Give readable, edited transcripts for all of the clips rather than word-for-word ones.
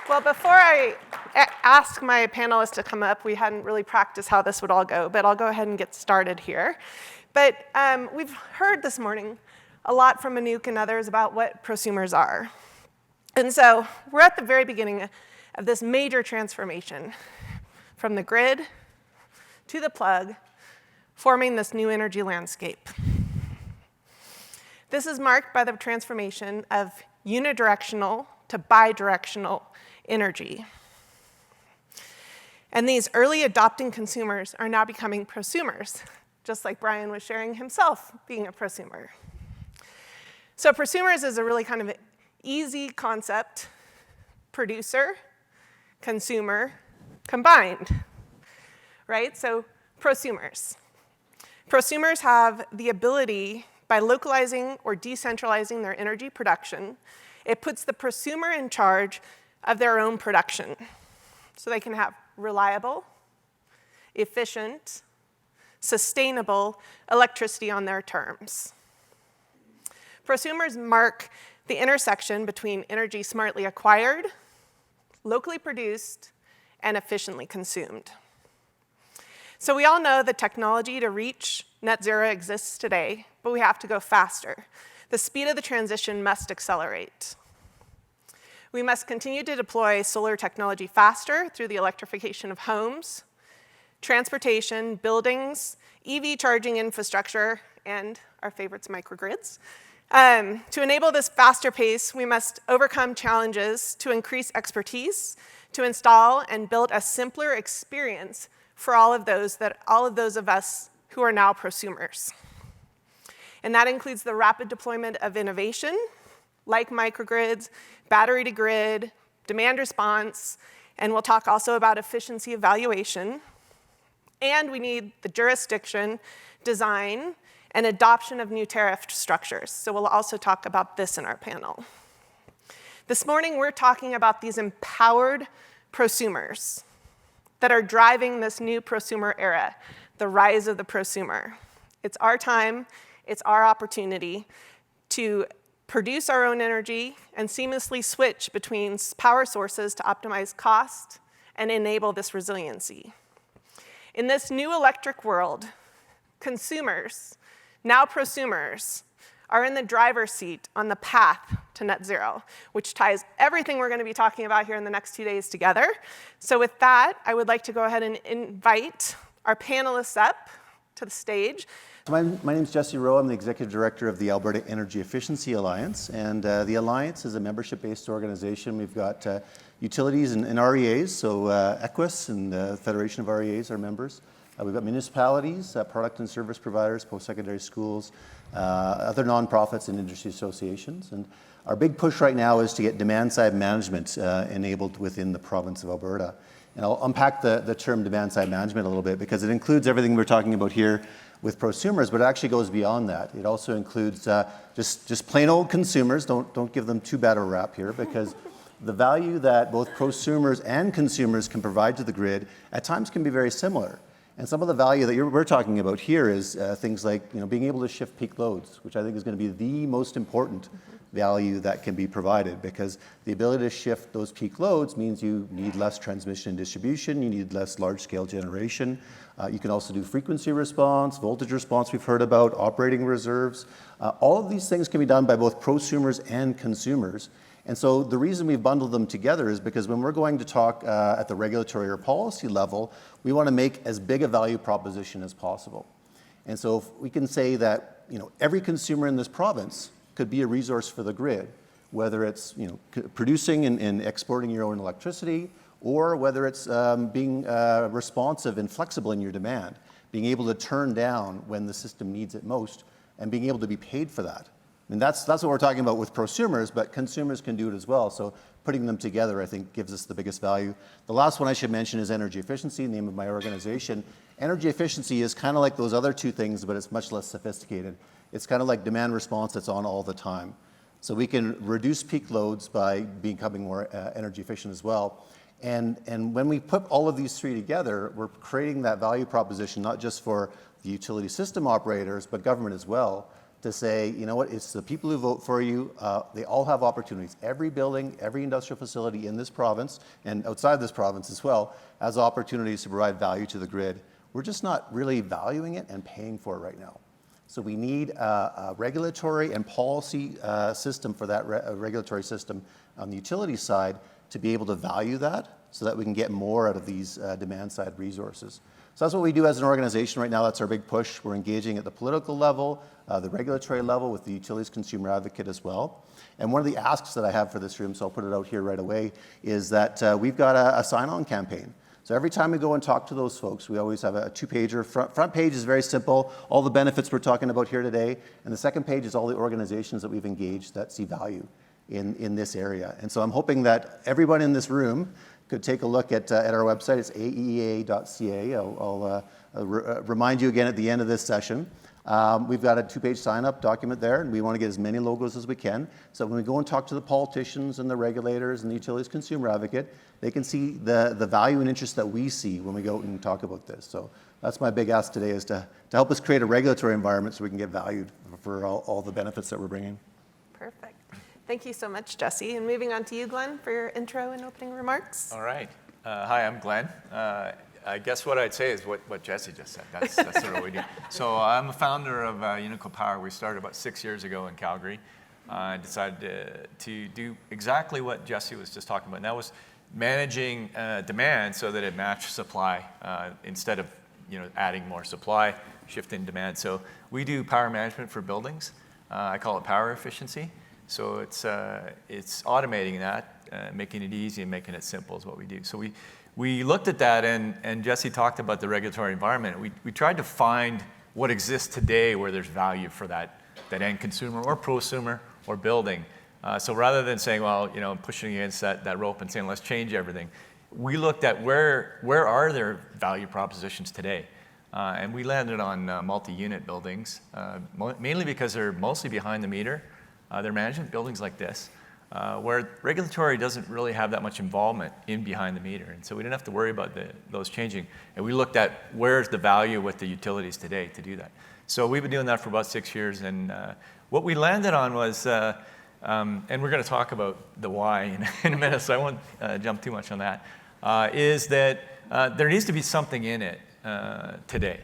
Well, before I ask my panelists to come up, we hadn't really practiced how this would all go, but I'll go ahead and get started here. But we've heard this morning a lot from Anouk and others about what prosumers are. And so we're at the very beginning of this major transformation from the grid to the plug, forming this new energy landscape. This is marked by the transformation of unidirectional to bidirectional energy. And these early adopting consumers are now becoming prosumers, just like Brian was sharing himself being a prosumer. So prosumers is a really kind of easy concept: producer, consumer, combined, right? So prosumers. Prosumers have the ability, by localizing or decentralizing their energy production, it puts the prosumer in charge of their own production. So they can have reliable, efficient, sustainable electricity on their terms. Prosumers mark the intersection between energy smartly acquired, locally produced, and efficiently consumed. So we all know the technology to reach net zero exists today, but we have to go faster. The speed of the transition must accelerate. We must continue to deploy solar technology faster through the electrification of homes, transportation, buildings, EV charging infrastructure, and our favorites, microgrids. To enable this faster pace, we must overcome challenges to increase expertise, to install and build a simpler experience for all of those of us who are now prosumers. And that includes the rapid deployment of innovation, like microgrids, battery to grid, demand response, and we'll talk also about efficiency evaluation. And we need the jurisdiction, design, and adoption of new tariff structures. So we'll also talk about this in our panel. This morning, we're talking about these empowered prosumers that are driving this new prosumer era, the rise of the prosumer. It's our time, it's our opportunity to produce our own energy and seamlessly switch between power sources to optimize cost and enable this resiliency. In this new electric world, consumers, now prosumers, are in the driver's seat on the path to net zero, which ties everything we're going to be talking about here in the next 2 days together. So with that, I would like to go ahead and invite our panelists up to the stage. My name is Jesse Rowe. I'm the Executive Director of the Alberta Energy Efficiency Alliance. And the Alliance is a membership-based organization. We've got utilities and REAs, so Equus and the Federation of REAs are members. We've got municipalities, product and service providers, post-secondary schools, other nonprofits and industry associations. And our big push right now is to get demand-side management enabled within the province of Alberta. And I'll unpack the term demand-side management a little bit because it includes everything we're talking about here with prosumers, but it actually goes beyond that. It also includes just plain old consumers. Don't give them too bad a rap here, because the value that both prosumers and consumers can provide to the grid at times can be very similar. And some of the value that we're talking about here is things like being able to shift peak loads, which I think is going to be the most important value that can be provided, because the ability to shift those peak loads means you need less transmission and distribution, you need less large-scale generation. You can also do frequency response, voltage response we've heard about, operating reserves. All of these things can be done by both prosumers and consumers. And so the reason we've bundled them together is because when we're going to talk at the regulatory or policy level, we want to make as big a value proposition as possible. And so if we can say that every consumer in this province could be a resource for the grid, whether it's producing and exporting your own electricity, or whether it's being responsive and flexible in your demand, being able to turn down when the system needs it most, and being able to be paid for that. And that's what we're talking about with prosumers, but consumers can do it as well. So putting them together, I think, gives us the biggest value. The last one I should mention is energy efficiency, the name of my organization. Energy efficiency is kind of like those other two things, but it's much less sophisticated. It's kind of like demand response that's on all the time. So we can reduce peak loads by becoming more energy efficient as well. And when we put all of these three together, we're creating that value proposition, not just for the utility system operators, but government as well, to say, you know what, it's the people who vote for you. They all have opportunities. Every building, every industrial facility in this province and outside this province as well has opportunities to provide value to the grid. We're just not really valuing it and paying for it right now. So we need a regulatory and policy system for that regulatory system on the utility side to be able to value that so that we can get more out of these demand-side resources. So that's what we do as an organization right now. That's our big push. We're engaging at the political level, the regulatory level with the Utilities Consumer Advocate as well. And one of the asks that I have for this room, so I'll put it out here right away, is that we've got a sign-on campaign. So every time we go and talk to those folks, we always have a two-pager. Front page is very simple, all the benefits we're talking about here today. And the second page is all the organizations that we've engaged that see value in this area. And so I'm hoping that everyone in this room could take a look at our website. It's aeea.ca. I'll remind you again at the end of this session. We've got a two-page sign-up document there, and we want to get as many logos as we can. So when we go and talk to the politicians and the regulators and the Utilities Consumer Advocate, they can see the value and interest that we see when we go out and talk about this. So that's my big ask today, is to help us create a regulatory environment so we can get valued for all the benefits that we're bringing. Perfect. Thank you so much, Jesse. And moving on to you, Glenn, for your intro and opening remarks. All right. Hi, I'm Glenn. I guess what I'd say is what Jesse just said. That's sort of what we do. So I'm a founder of Unico Power. We started about 6 years ago in Calgary. I decided to do exactly what Jesse was just talking about. And that was managing demand so that it matched supply instead of adding more supply, shifting demand. So we do power management for buildings. I call it power efficiency. So it's automating that, making it easy and making it simple is what we do. So we looked at that, and Jesse talked about the regulatory environment. We tried to find what exists today where there's value for that end consumer or prosumer or building. So rather than saying, well, pushing against that rope and saying, let's change everything, we looked at where are there value propositions today. And we landed on multi-unit buildings, mainly because they're mostly behind the meter. They're management buildings like this, where regulatory doesn't really have that much involvement in behind the meter. And so we didn't have to worry about those changing. And we looked at where's the value with the utilities today to do that. So we've been doing that for about 6 years. And what we landed on was, and we're going to talk about the why in a minute, so I won't jump too much on that, is that there needs to be something in it today.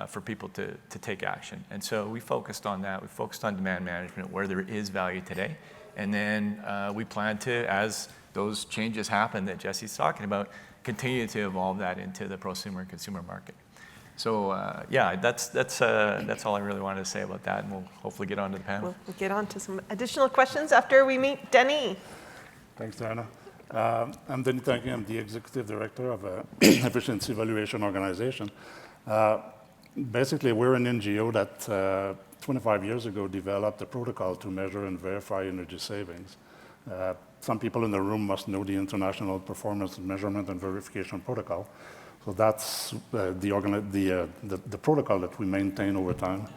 For people to take action. And so we focused on that. We focused on demand management where there is value today. And then we plan to, as those changes happen that Jesse's talking about, continue to evolve that into the prosumer and consumer market. So yeah, that's all I really wanted to say about that, and we'll hopefully get on to the panel. We'll get on to some additional questions after we meet Denny. Thanks, Diana. I'm Denny Tanky. I'm the Executive Director of an Efficiency Valuation Organization. Basically, we're an NGO that 25 years ago developed a protocol to measure and verify energy savings. Some people in the room must know the International Performance Measurement and Verification Protocol. So that's the protocol that we maintain over time.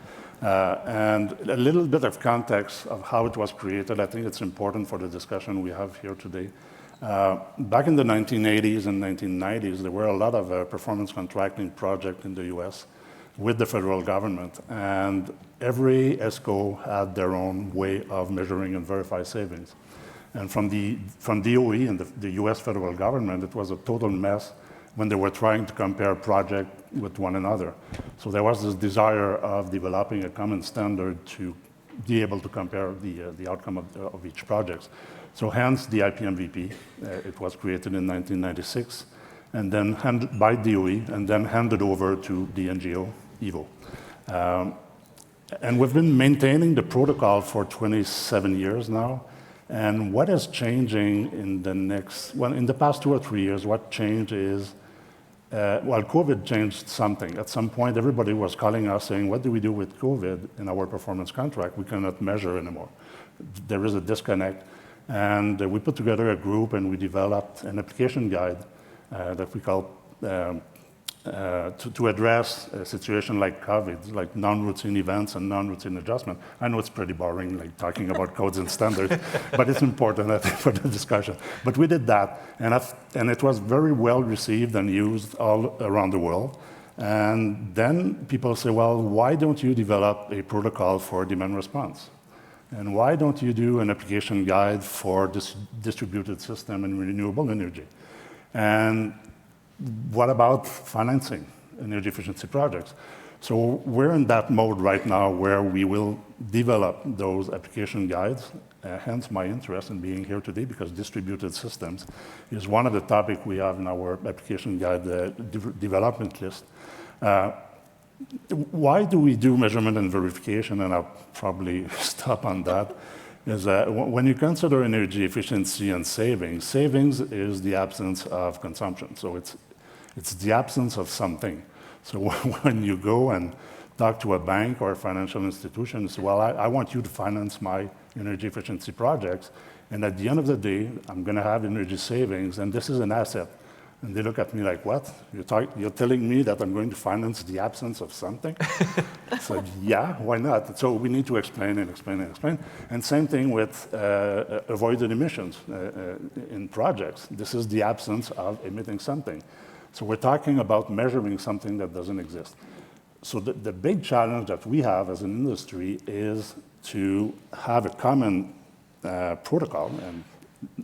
And a little bit of context of how it was created, I think it's important for the discussion we have here today. Back in the 1980s and 1990s, there were a lot of performance contracting projects in the US with the federal government, and every ESCO had their own way of measuring and verify savings. And from DOE and the US federal government, it was a total mess when they were trying to compare projects with one another. So there was this desire of developing a common standard to be able to compare the outcome of each project. So hence the IPMVP. It was created in 1996, and then handled by DOE, and then handed over to the NGO, EVO. And we've been maintaining the protocol for 27 years now. And what is changing in the past 2 or 3 years, what changed is, COVID changed something. At some point, everybody was calling us saying, what do we do with COVID in our performance contract? We cannot measure anymore. There is a disconnect. And we put together a group, and we developed an application guide that we call to address a situation like COVID, like non-routine events and non-routine adjustment. I know it's pretty boring, like talking about codes and standards, but it's important, I think, for the discussion. But we did that, and it was very well received and used all around the world. And then people say, well, why don't you develop a protocol for demand response? And why don't you do an application guide for this distributed system and renewable energy? And what about financing energy efficiency projects? So we're in that mode right now where we will develop those application guides, hence my interest in being here today, because distributed systems is one of the topics we have in our application guide development list. Why do we do measurement and verification? And I'll probably stop on that. Is that when you consider energy efficiency and savings, savings is the absence of consumption. So it's the absence of something. So when you go and talk to a bank or a financial institution and say, well, I want you to finance my energy efficiency projects, and at the end of the day, I'm going to have energy savings, and this is an asset. And they look at me like, what? You're telling me that I'm going to finance the absence of something? I said, yeah, why not? So we need to explain and explain and explain. And same thing with avoided emissions in projects. This is the absence of emitting something. So we're talking about measuring something that doesn't exist. So the big challenge that we have as an industry is to have a common protocol, and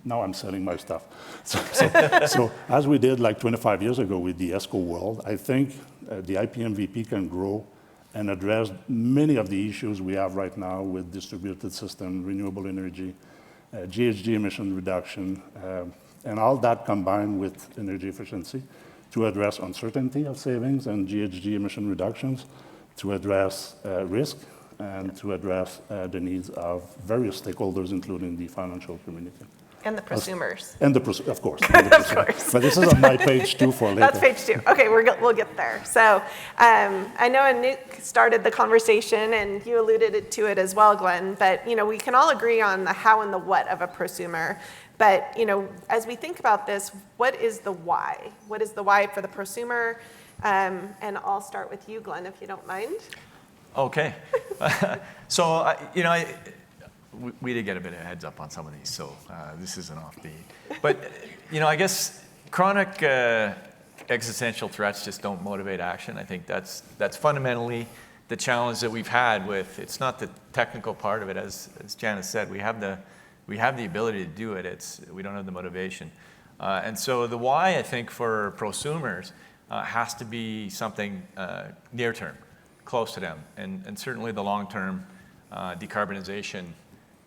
now I'm selling my stuff. So as we did like 25 years ago with the ESCO world, I think the IPMVP can grow and address many of the issues we have right now with distributed system, renewable energy, GHG emission reduction, and all that combined with energy efficiency to address uncertainty of savings and GHG emission reductions, to address risk, and to address the needs of various stakeholders, including the financial community. And the prosumers. And of course. Of course. But this is on my page 2 for later. That's page 2. Okay, we'll get there. So I know Anouk started the conversation, and you alluded to it as well, Glenn, but we can all agree on the how and the what of a prosumer. But as we think about this, what is the why? What is the why for the prosumer? And I'll start with you, Glenn, if you don't mind. Okay. So, we did get a bit of a heads up on some of these, so this isn't offbeat. But, I guess chronic existential threats just don't motivate action. I think that's fundamentally the challenge that we've had with, it's not the technical part of it, as Janice said, we have the ability to do it, we don't have the motivation. And so the why, I think, for prosumers has to be something near term, close to them, and certainly the long-term decarbonization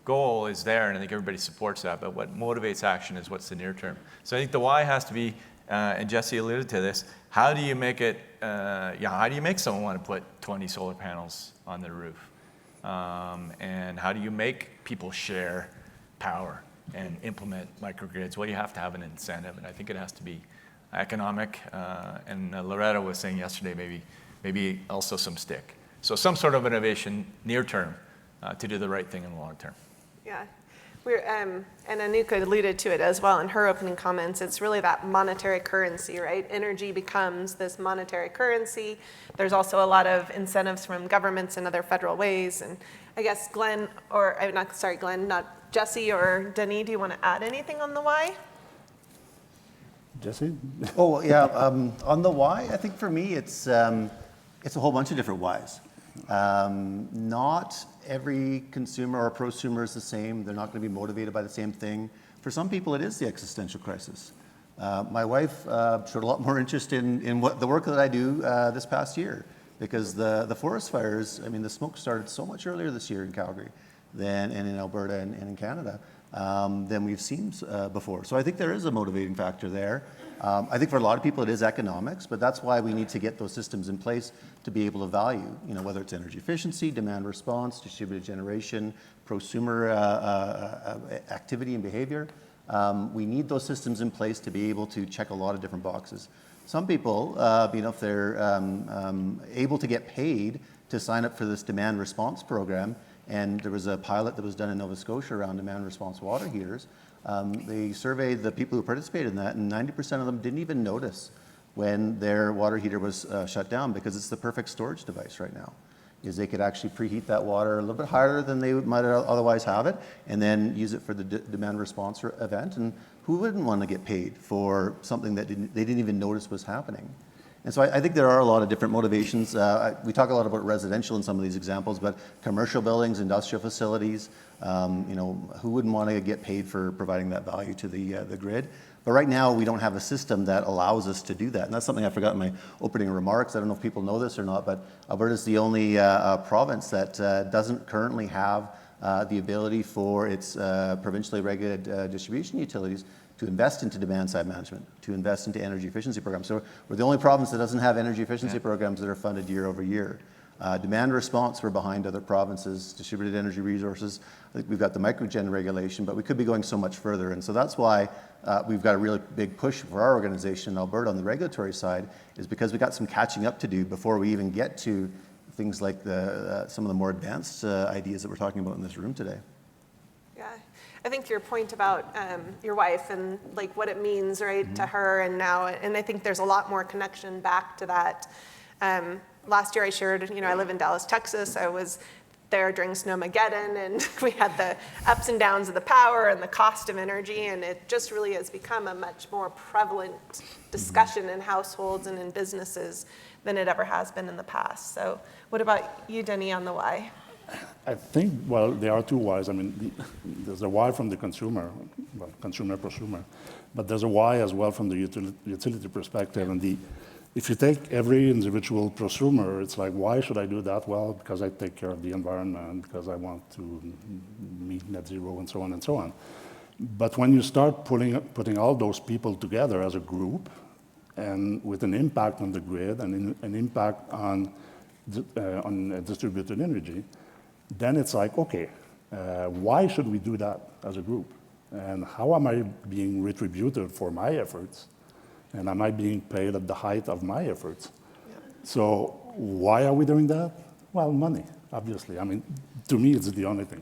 goal is there, and I think everybody supports that, but what motivates action is what's the near term. So I think the why has to be, and Jesse alluded to this, how do you make it, how do you make someone want to put 20 solar panels on their roof? And how do you make people share power and implement microgrids? Well, you have to have an incentive, and I think it has to be economic, and Loretta was saying yesterday, maybe also some stick. So some sort of innovation near term to do the right thing in the long term. Yeah, and Anouk alluded to it as well in her opening comments. It's really that monetary currency, right? Energy becomes this monetary currency. There's also a lot of incentives from governments and other federal ways. And I guess Glenn, not Jesse or Denis, do you want to add anything on the why? Jesse? Oh, yeah. On the why, I think for me, it's a whole bunch of different whys. Not every consumer or prosumer is the same. They're not going to be motivated by the same thing. For some people, it is the existential crisis. My wife showed a lot more interest in what the work that I do this past year, because the forest fires, the smoke started so much earlier this year in Calgary and in Alberta and in Canada than we've seen before. So I think there is a motivating factor there. I think for a lot of people it is economics, but that's why we need to get those systems in place to be able to value, whether it's energy efficiency, demand response, distributed generation, prosumer activity and behavior. We need those systems in place to be able to check a lot of different boxes. Some people, if they're able to get paid to sign up for this demand response program, and there was a pilot that was done in Nova Scotia around demand response water heaters. They surveyed the people who participated in that, and 90% of them didn't even notice when their water heater was shut down, because it's the perfect storage device right now. Is they could actually preheat that water a little bit higher than they might otherwise have it, and then use it for the demand response event. And who wouldn't want to get paid for something that they didn't even notice was happening? And so I think there are a lot of different motivations. We talk a lot about residential in some of these examples, but commercial buildings, industrial facilities, who wouldn't want to get paid for providing that value to the grid? But right now, we don't have a system that allows us to do that. And that's something I forgot in my opening remarks. I don't know if people know this or not, but Alberta is the only province that doesn't currently have the ability for its provincially regulated distribution utilities to invest into demand-side management, to invest into energy efficiency programs. So we're the only province that doesn't have energy efficiency programs that are funded year over year. Demand response, we're behind other provinces. Distributed energy resources, I think we've got the microgen regulation, but we could be going so much further. And so that's why we've got a really big push for our organization in Alberta on the regulatory side, is because we got some catching up to do before we even get to things like some of the more advanced ideas that we're talking about in this room today. Yeah, I think your point about your wife and like what it means, right, to her and now, and I think there's a lot more connection back to that. Last year I shared, I live in Dallas, Texas. I was there during Snowmageddon, and we had the ups and downs of the power and the cost of energy, and it just really has become a much more prevalent discussion in households and in businesses than it ever has been in the past. So what about you, Denny, on the why? I think, well, there are two whys. I mean, there's a why from the consumer, well, consumer, prosumer, but there's a why as well from the utility perspective. And if you take every individual prosumer, it's like, why should I do that? Well, because I take care of the environment, because I want to meet net zero, and so on and so on. But when you start putting all those people together as a group, and with an impact on the grid and an impact on distributed energy, then it's like, okay, why should we do that as a group? And how am I being retributed for my efforts? And am I being paid at the height of my efforts? Yeah. So why are we doing that? Well, money, obviously. I mean, to me, it's the only thing.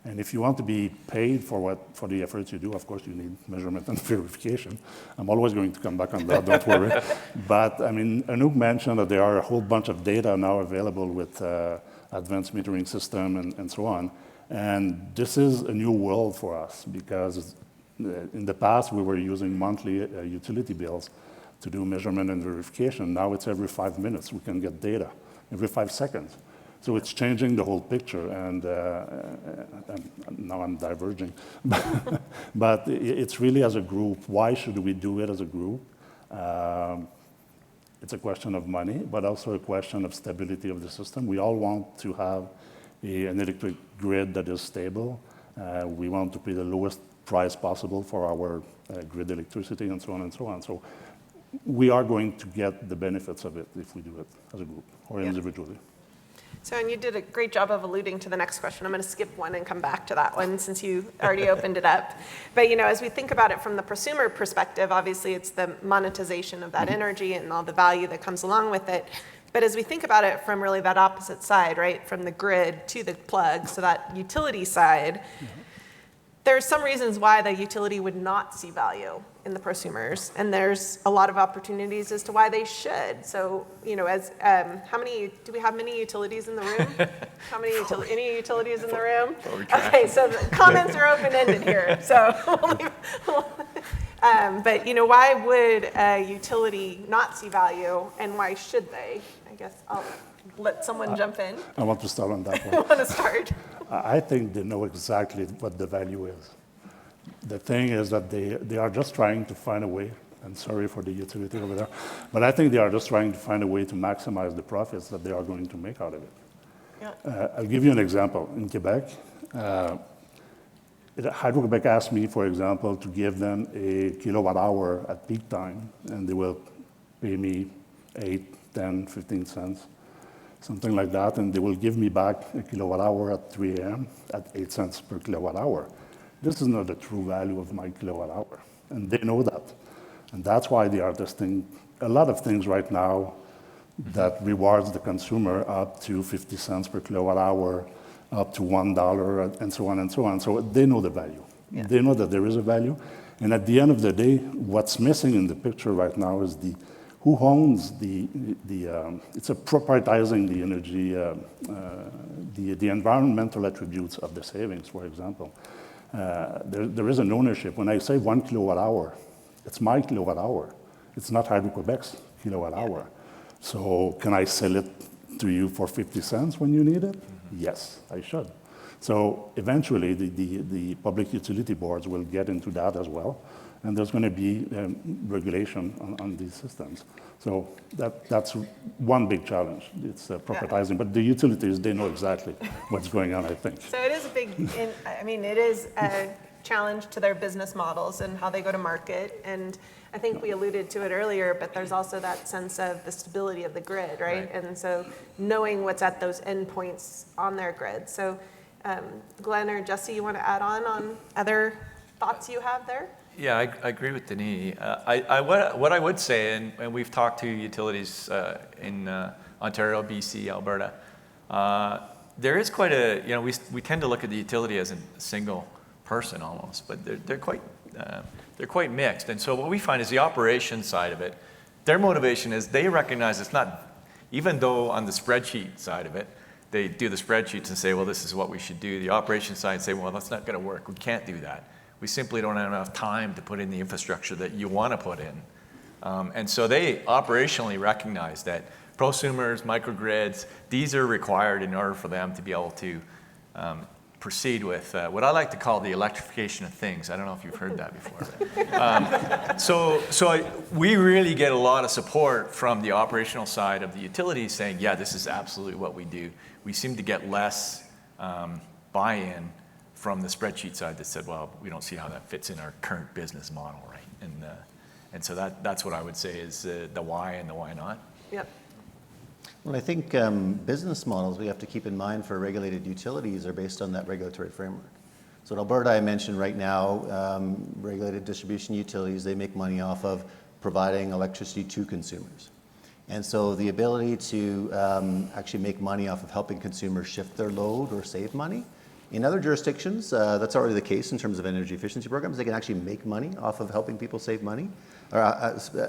And if you want to be paid for the efforts you do, of course, you need measurement and verification. I'm always going to come back on that, don't worry. But I mean, Anouk mentioned that there are a whole bunch of data now available with advanced metering system and so on. And this is a new world for us, because in the past, we were using monthly utility bills to do measurement and verification. Now it's every 5 minutes we can get data, every 5 seconds. So it's changing the whole picture, and now I'm diverging. But it's really as a group. Why should we do it as a group? It's a question of money, but also a question of stability of the system. We all want to have an electric grid that is stable. We want to pay the lowest price possible for our grid electricity, and so on and so on. So we are going to get the benefits of it if we do it as a group or individually. So, and you did a great job of alluding to the next question. I'm going to skip one and come back to that one since you already opened it up. But, as we think about it from the prosumer perspective, obviously it's the monetization of that energy and all the value that comes along with it. But as we think about it from really that opposite side, right, from the grid to the plug, so that utility side, there's some reasons why the utility would not see value in the prosumers, and there's a lot of opportunities as to why they should. So, do we have many utilities in the room? How many any utilities in the room? Okay, so the comments are open-ended here. So, but why would a utility not see value, and why should they? I guess I'll let someone jump in. I want to start on that one. I want to start. I think they know exactly what the value is. The thing is that they are just trying to find a way, and sorry for the utility over there, but I think they are just trying to find a way to maximize the profits that they are going to make out of it. Yeah. I'll give you an example. In Quebec, Hydro-Quebec asked me, for example, to give them a kilowatt hour at peak time, and they will pay me 8, 10, 15 cents. Something like that, and they will give me back a kilowatt hour at 3 a.m. at 8 cents per kilowatt hour. This is not the true value of my kilowatt hour, and they know that. And that's why they are testing a lot of things right now that rewards the consumer up to 50 cents per kilowatt hour, up to $1, and so on and so on. So they know the value. Yeah. They know that there is a value. And at the end of the day, what's missing in the picture right now is who owns it's a proprietizing the energy, the environmental attributes of the savings, for example. There is an ownership. When I say 1 kilowatt hour, it's my kilowatt hour. It's not Hydro-Quebec's kilowatt hour. So can I sell it to you for 50 cents when you need it? Yes, I should. So eventually, the public utility boards will get into that as well, and there's going to be regulation on these systems. So that's one big challenge. It's profitizing, but the utilities, they know exactly what's going on, I think. So it is a big, it is a challenge to their business models and how they go to market. And I think we alluded to it earlier, but there's also that sense of the stability of the grid, right? And so knowing what's at those endpoints on their grid. So Glenn or Jesse, you want to add on other thoughts you have there? Yeah, I agree with Denis. What I would say, and we've talked to utilities in Ontario, BC, Alberta, there is quite a, we tend to look at the utility as a single person almost, but they're quite mixed. And so what we find is the operation side of it, their motivation is they recognize it's not, even though on the spreadsheet side of it, they do the spreadsheets and say, well, this is what we should do. The operation side say, well, that's not going to work. We can't do that. We simply don't have enough time to put in the infrastructure that you want to put in. And so they operationally recognize that prosumers, microgrids, these are required in order for them to be able to proceed with what I like to call the electrification of things. I don't know if you've heard that before. So we really get a lot of support from the operational side of the utilities saying, yeah, this is absolutely what we do. We seem to get less buy-in from the spreadsheet side that said, well, we don't see how that fits in our current business model, right? And so that's what I would say is the why and the why not. Yep. Well, I think business models we have to keep in mind for regulated utilities are based on that regulatory framework. So in Alberta, I mentioned right now, regulated distribution utilities, they make money off of providing electricity to consumers. And so the ability to actually make money off of helping consumers shift their load or save money. In other jurisdictions, that's already the case in terms of energy efficiency programs. They can actually make money off of helping people save money, or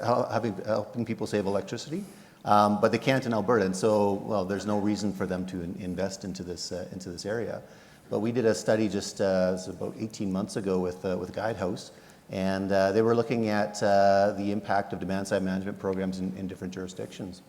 helping people save electricity. But they can't in Alberta, and so, well, there's no reason for them to invest into this area. But we did a study just about 18 months ago with Guidehouse, and they were looking at the impact of demand-side management programs in different jurisdictions.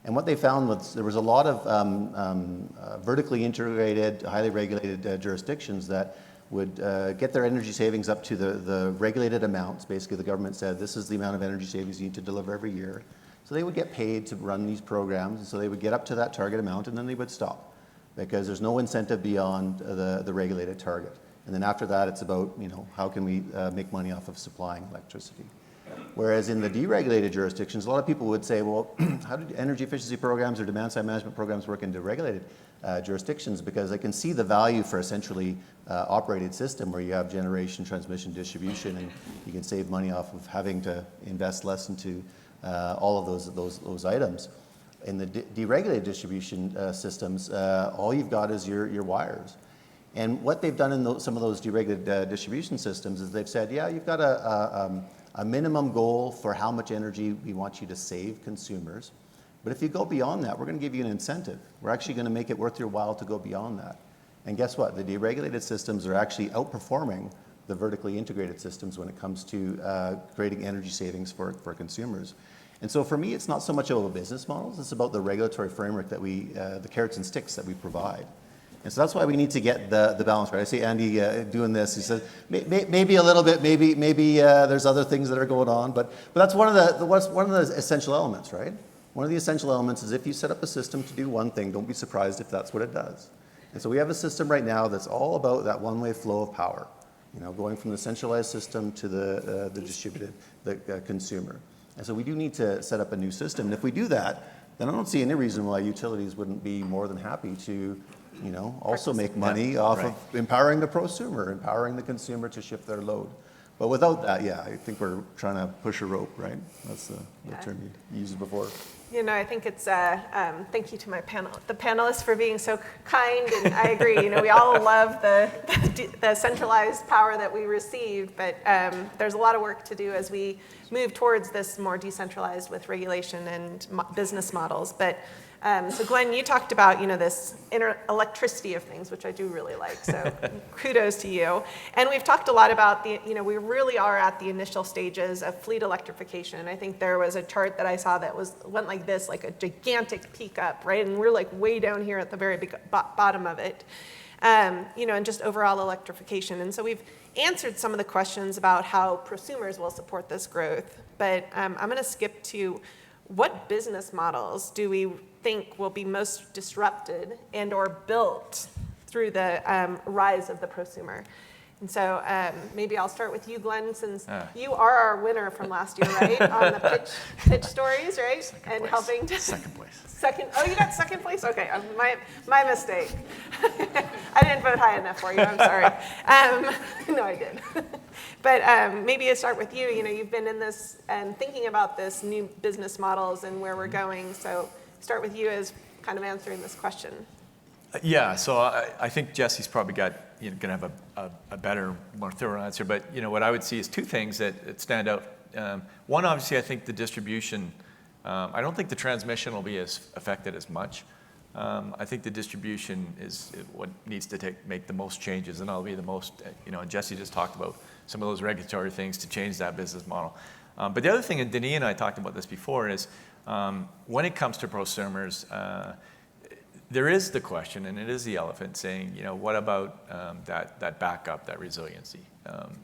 And what they found was there was a lot of vertically integrated, highly regulated jurisdictions that would get their energy savings up to the regulated amounts. Basically, the government said, this is the amount of energy savings you need to deliver every year. So they would get paid to run these programs, and so they would get up to that target amount, and then they would stop, because there's no incentive beyond the regulated target. And then after that, it's about, how can we make money off of supplying electricity? Whereas in the deregulated jurisdictions, a lot of people would say, well, how do energy efficiency programs or demand-side management programs work in deregulated jurisdictions? Because I can see the value for a centrally operated system where you have generation, transmission, distribution, and you can save money off of having to invest less into all of those items. In the deregulated distribution systems, all you've got is your wires. And what they've done in some of those deregulated distribution systems is they've said, yeah, you've got a minimum goal for how much energy we want you to save consumers. But if you go beyond that, we're going to give you an incentive. We're actually going to make it worth your while to go beyond that. And guess what? The deregulated systems are actually outperforming the vertically integrated systems when it comes to creating energy savings for consumers. And so for me, it's not so much about business models, it's about the regulatory framework that the carrots and sticks that we provide. And so that's why we need to get the balance right. I see Andy doing this. He says, maybe a little bit, maybe there's other things that are going on, but that's one of the essential elements, right? One of the essential elements is if you set up a system to do one thing, don't be surprised if that's what it does. And so we have a system right now that's all about that one-way flow of power, going from the centralized system to the distributed, the consumer. And so we do need to set up a new system. And if we do that, then I don't see any reason why utilities wouldn't be more than happy to, also make money off of empowering the prosumer, empowering the consumer to shift their load. But without that, I think we're trying to push a rope, right? That's the term you used before. I think it's, thank you to the panelists for being so kind, and I agree, we all love the centralized power that we receive, but there's a lot of work to do as we move towards this more decentralized with regulation and business models. But So Glenn, you talked about, this electricity of things, which I do really like. So kudos to you. And we've talked a lot about we really are at the initial stages of fleet electrification. I think there was a chart that I saw that went like this, like a gigantic peak up, right? And we're like way down here at the very big bottom of it. And just overall electrification. And so we've answered some of the questions about how prosumers will support this growth. But I'm going to skip to what business models do we think will be most disrupted and or built through the rise of the prosumer? And so maybe I'll start with you, Glenn, since you are our winner from last year, right? On the pitch stories, right? Second place. Second place. Oh, you got second place? Okay, my mistake. I didn't vote high enough for you, I'm sorry. No, I did. But maybe I start with you. You've been in this and thinking about this new business models and where we're going. So start with you as kind of answering this question. Yeah, so I think Jesse's probably going to have a better, more thorough answer. But what I would see is two things that stand out. One, obviously, I think the distribution. I don't think the transmission will be as affected as much. I think the distribution is what needs to make the most changes, and that'll be the most. And Jesse just talked about some of those regulatory things to change that business model. But the other thing, and Denis and I talked about this before, is when it comes to prosumers. There is the question, and it is the elephant, saying, what about that backup, that resiliency,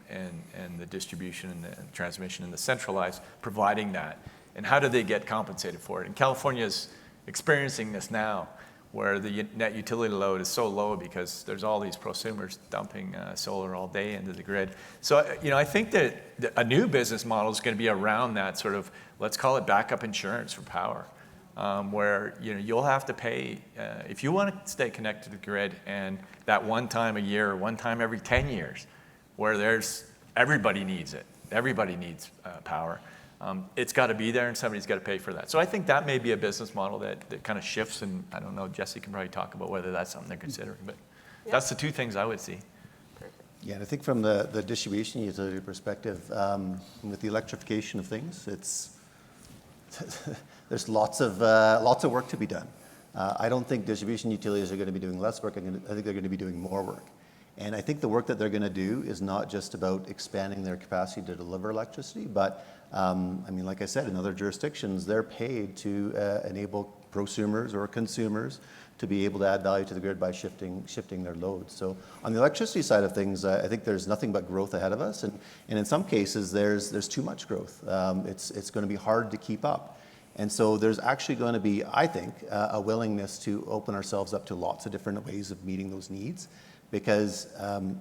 and the distribution and the transmission and the centralized providing that, and how do they get compensated for it? And California is experiencing this now, where the net utility load is so low because there's all these prosumers dumping solar all day into the grid. So, I think that a new business model is going to be around that sort of, let's call it backup insurance for power. Where you'll have to pay if you want to stay connected to the grid, and that one time a year or one time every 10 years, where everybody needs it, everybody needs power. It's got to be there, and somebody's got to pay for that. So I think that may be a business model that kind of shifts, and I don't know, Jesse can probably talk about whether that's something they're considering, but that's the two things I would see. Yeah, and I think from the distribution utility perspective, with the electrification of things, there's lots of work to be done. I don't think distribution utilities are going to be doing less work. I think they're going to be doing more work. And I think the work that they're going to do is not just about expanding their capacity to deliver electricity, but like I said, in other jurisdictions, they're paid to enable prosumers or consumers to be able to add value to the grid by shifting their loads. So on the electricity side of things, I think there's nothing but growth ahead of us, and in some cases, there's too much growth. It's going to be hard to keep up. And so there's actually going to be, I think, a willingness to open ourselves up to lots of different ways of meeting those needs, because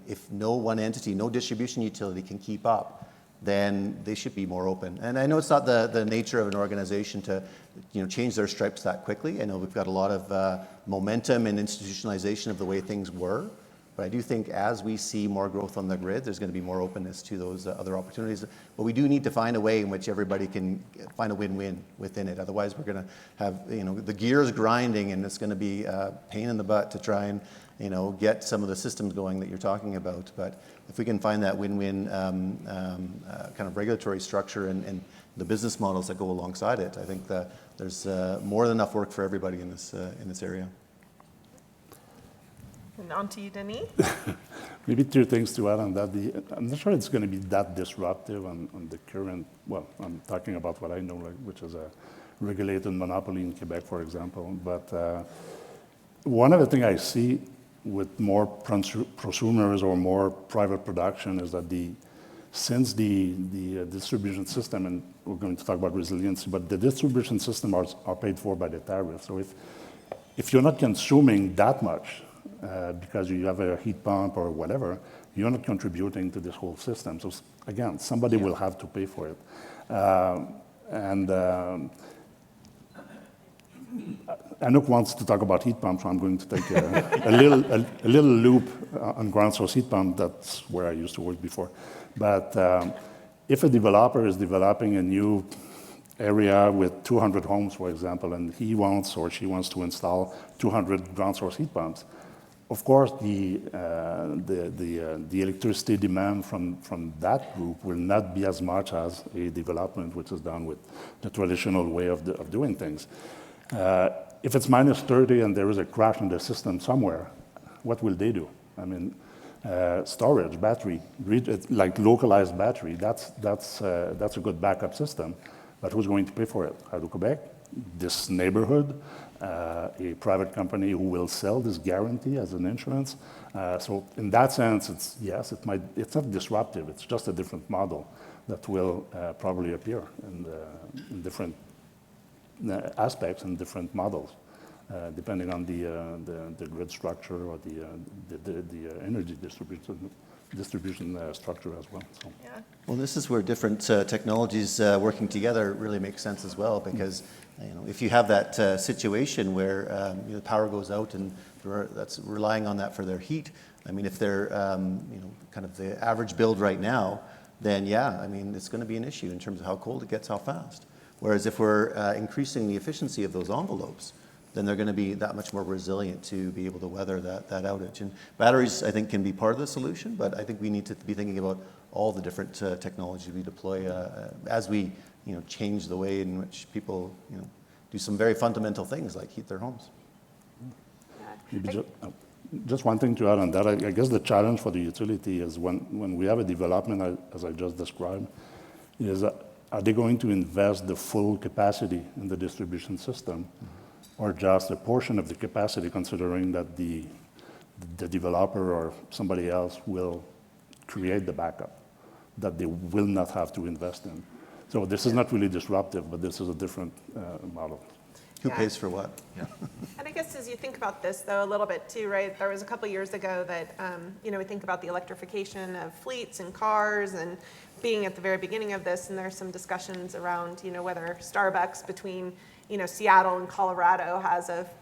if no one entity, no distribution utility can keep up, then they should be more open. And I know it's not the nature of an organization to change their stripes that quickly. I know we've got a lot of momentum and institutionalization of the way things were. But I do think as we see more growth on the grid, there's going to be more openness to those other opportunities. But we do need to find a way in which everybody can find a win-win within it. Otherwise, we're going to have the gears grinding, and it's going to be a pain in the butt to try and get some of the systems going that you're talking about. But if we can find that win-win kind of regulatory structure and the business models that go alongside it, I think that there's more than enough work for everybody in this area. And on to you, Denis. Maybe two things to add on that. I'm not sure it's going to be that disruptive on the current, I'm talking about what I know, which is a regulated monopoly in Quebec, for example. But one of the things I see with more prosumers or more private production is that since the distribution system, and we're going to talk about resiliency, but the distribution system are paid for by the tariff. So if you're not consuming that much, because you have a heat pump or whatever, you're not contributing to this whole system. So again, somebody will have to pay for it. Anouk wants to talk about heat pumps, so I'm going to take a little loop on ground source heat pump. That's where I used to work before. But if a developer is developing a new area with 200 homes, for example, and he wants or she wants to install 200 ground source heat pumps, of course, the electricity demand from that group will not be as much as a development which is done with the traditional way of doing things. if it's minus 30 and there is a crash in the system somewhere, what will they do? I mean, storage, battery, like localized battery, that's a good backup system. But who's going to pay for it? Hydro-Québec, this neighborhood, a private company who will sell this guarantee as an insurance. So in that sense, it's not disruptive. It's just a different model that will probably appear in different aspects and different models, depending on the grid structure or the energy distribution structure as well. So. Yeah. Well, this is where different technologies working together really makes sense as well, because if you have that situation where the power goes out and that's relying on that for their heat. I mean, if they're kind of the average build right now, then yeah, I mean, it's going to be an issue in terms of how cold it gets, how fast. Whereas if we're increasing the efficiency of those envelopes, then they're going to be that much more resilient to be able to weather that outage. And batteries, I think, can be part of the solution, but I think we need to be thinking about all the different technologies we deploy as we change the way in which people do some very fundamental things like heat their homes. Maybe just one thing to add on that, I guess the challenge for the utility is when we have a development, as I just described, is are they going to invest the full capacity in the distribution system, or just a portion of the capacity, considering that the developer or somebody else will create the backup that they will not have to invest in? So this is not really disruptive, but this is a different model. Who pays for what? Yeah. And I guess as you think about this, though, a little bit too, right? There was a couple years ago that, we think about the electrification of fleets and cars and being at the very beginning of this, and there's some discussions around, whether Starbucks between, Seattle and Colorado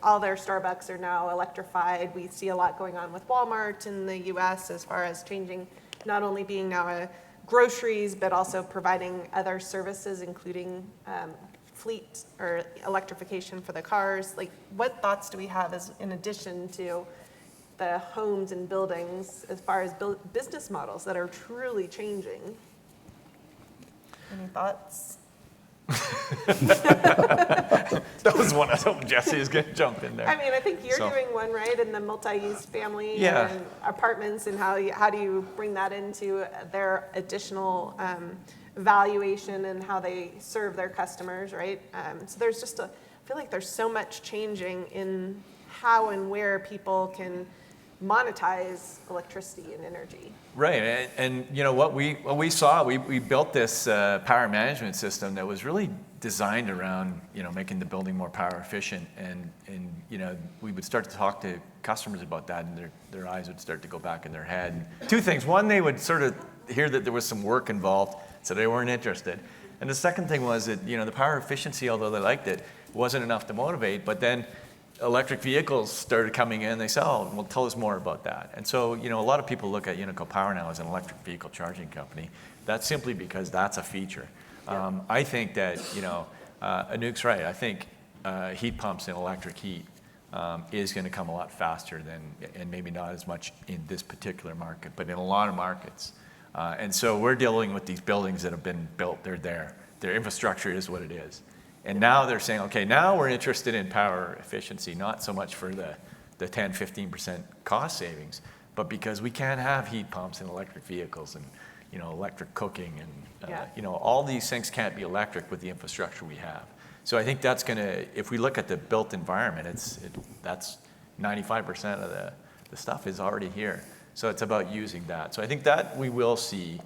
all their Starbucks are now electrified. We see a lot going on with Walmart in the US as far as changing, not only being now a groceries, but also providing other services, including fleet or electrification for the cars. Like, what thoughts do we have as in addition to the homes and buildings as far as business models that are truly changing? Any thoughts? That was one I thought Jesse is going to jump in there. I mean, I think you're doing one, right, in the multi-use family and apartments, and how do you bring that into their additional valuation and how they serve their customers, right? So there's just I feel like there's so much changing in how and where people can monetize electricity and energy. Right, and what we saw, we built this power management system that was really designed around making the building more power efficient, and we would start to talk to customers about that, and their eyes would start to go back in their head. Two things: one, they would sort of hear that there was some work involved, so they weren't interested. And the second thing was that the power efficiency, although they liked it, wasn't enough to motivate. But then electric vehicles started coming in. They said, "Oh, well, tell us more about that." And so a lot of people look at Unico Power now as an electric vehicle charging company. That's simply because that's a feature. I think that Anouk's right. I think heat pumps and electric heat is going to come a lot faster than, and maybe not as much in this particular market, but in a lot of markets. And so we're dealing with these buildings that have been built. They're there. Their infrastructure is what it is. And now they're saying, okay, now we're interested in power efficiency, not so much for the 10, 15% cost savings, but because we can't have heat pumps in electric vehicles and electric cooking and all these things can't be electric with the infrastructure we have. So I think that's going to, if we look at the built environment, that's 95% of the stuff is already here. So it's about using that. So I think that we will see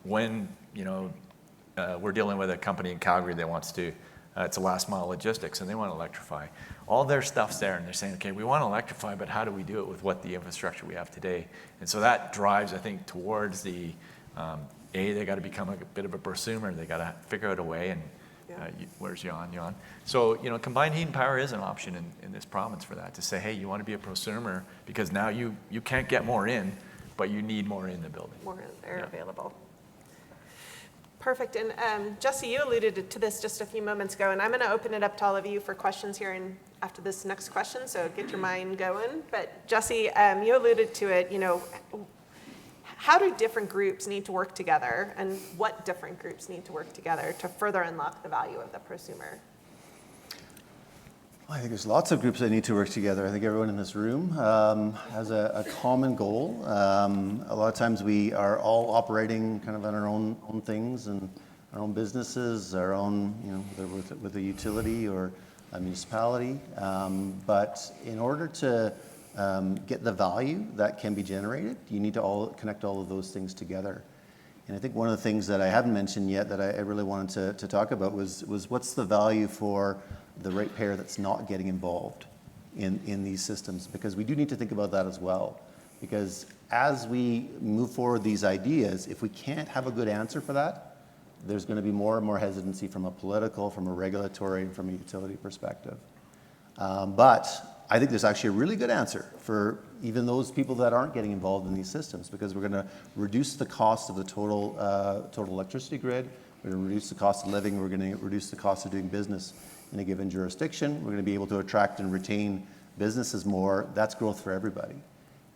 when we're dealing with a company in Calgary that wants to, it's a last mile logistics, and they want to electrify. All their stuff's there, and they're saying, okay, we want to electrify, but how do we do it with what the infrastructure we have today? And so that drives, I think, towards the, they got to become a bit of a prosumer. They got to figure out a way, and where's Jan? So, combined heat and power is an option in this province for that, to say, hey, you want to be a prosumer because now you can't get more in, but you need more in the building. More there available. Perfect. And Jesse, you alluded to this just a few moments ago, and I'm going to open it up to all of you for questions here after this next question, so get your mind going. But Jesse, you alluded to it, how do different groups need to work together, and what different groups need to work together to further unlock the value of the prosumer? I think there's lots of groups that need to work together. I think everyone in this room has a common goal. A lot of times we are all operating kind of on our own things and our own businesses, our own, whether with a utility or a municipality. But in order to get the value that can be generated, you need to connect all of those things together. And I think one of the things that I hadn't mentioned yet that I really wanted to talk about was what's the value for the ratepayer that's not getting involved in these systems, because we do need to think about that as well. Because as we move forward these ideas, if we can't have a good answer for that, there's going to be more and more hesitancy from a political, from a regulatory, and from a utility perspective. But I think there's actually a really good answer for even those people that aren't getting involved in these systems, because we're going to reduce the cost of the total electricity grid, we're going to reduce the cost of living, we're going to reduce the cost of doing business in a given jurisdiction, we're going to be able to attract and retain businesses more. That's growth for everybody.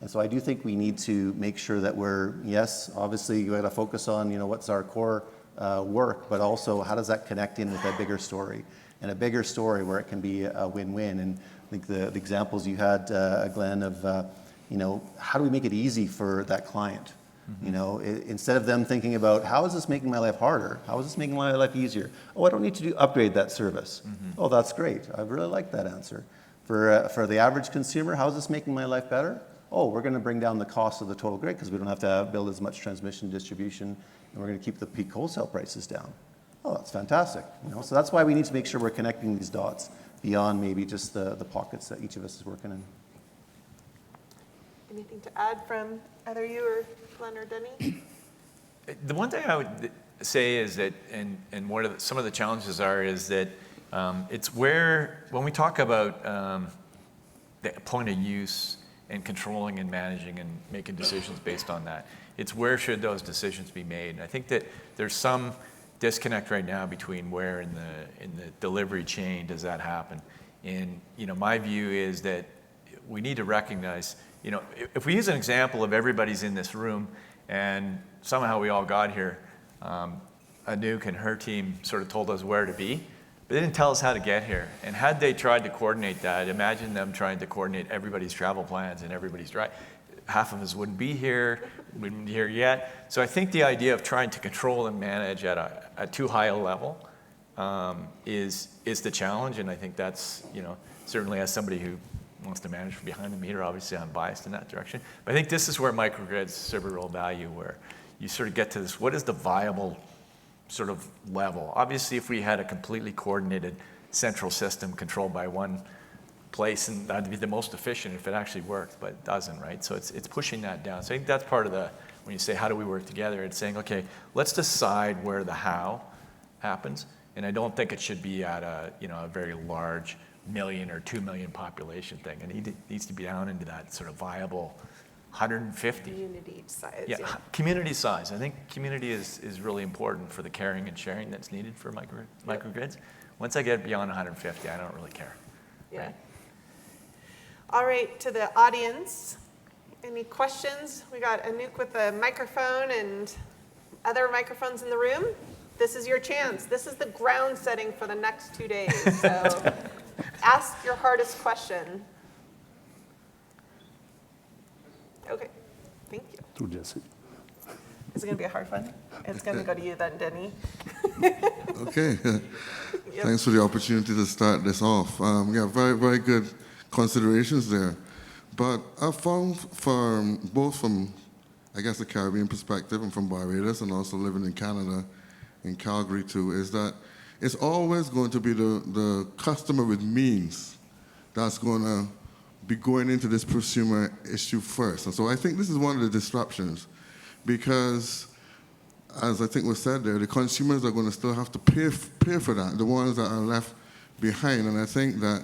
And so I do think we need to make sure that we're, yes, obviously you got to focus on, what's our core work, but also how does that connect in with a bigger story, and a bigger story where it can be a win-win. And I think the examples you had, Glenn, of how do we make it easy for that client? Mm-hmm. Instead of them thinking about how is this making my life harder, how is this making my life easier? Oh, I don't need to upgrade that service. Mm-hmm. Oh, that's great. I really like that answer. For the average consumer, how is this making my life better? Oh, we're going to bring down the cost of the total grid because we don't have to build as much transmission distribution, and we're going to keep the peak wholesale prices down. Oh, that's fantastic. So that's why we need to make sure we're connecting these dots beyond maybe just the pockets that each of us is working in. Anything to add from either you or Glenn or Denny? The one thing I would say is that, and what some of the challenges are, is that it's where, when we talk about the point of use and controlling and managing and making decisions based on that, it's where should those decisions be made. And I think that there's some disconnect right now between where in the delivery chain does that happen. And my view is that we need to recognize, if we use an example of everybody's in this room and somehow we all got here, Anouk and her team sort of told us where to be, but they didn't tell us how to get here. And had they tried to coordinate that, imagine them trying to coordinate everybody's travel plans and everybody's drive. Half of us wouldn't be here yet. So I think the idea of trying to control and manage at too high a level is the challenge. And I think that's, certainly as somebody who wants to manage from behind the meter, obviously I'm biased in that direction. But I think this is where microgrids serve a real value, where you sort of get to this, what is the viable sort of level? Obviously, if we had a completely coordinated central system controlled by one place, and that'd be the most efficient if it actually worked, but it doesn't, right? So it's pushing that down. So I think that's part of when you say, how do we work together? It's saying, okay, let's decide where the how happens. And I don't think it should be at a very large 1 million or 2 million population thing. And it needs to be down into that sort of viable 150. Community size. Yeah, community size. I think community is really important for the caring and sharing that's needed for microgrids. Once I get beyond 150, I don't really care. Yeah. Right? All right, to the audience, any questions? We got Anouk with a microphone and other microphones in the room. This is your chance. This is the ground setting for the next 2 days. So ask your hardest question. Okay, thank you. To Jesse. Is it going to be a hard one? It's going to go to you then, Denny. Okay. Thanks for the opportunity to start this off. Very, very good considerations there. But I found both from, I guess, the Caribbean perspective and from Barbados and also living in Canada, in Calgary too, is that it's always going to be the customer with means that's going to be going into this prosumer issue first. And so I think this is one of the disruptions, because as I think was said there, the consumers are going to still have to pay for that, the ones that are left behind. And I think that,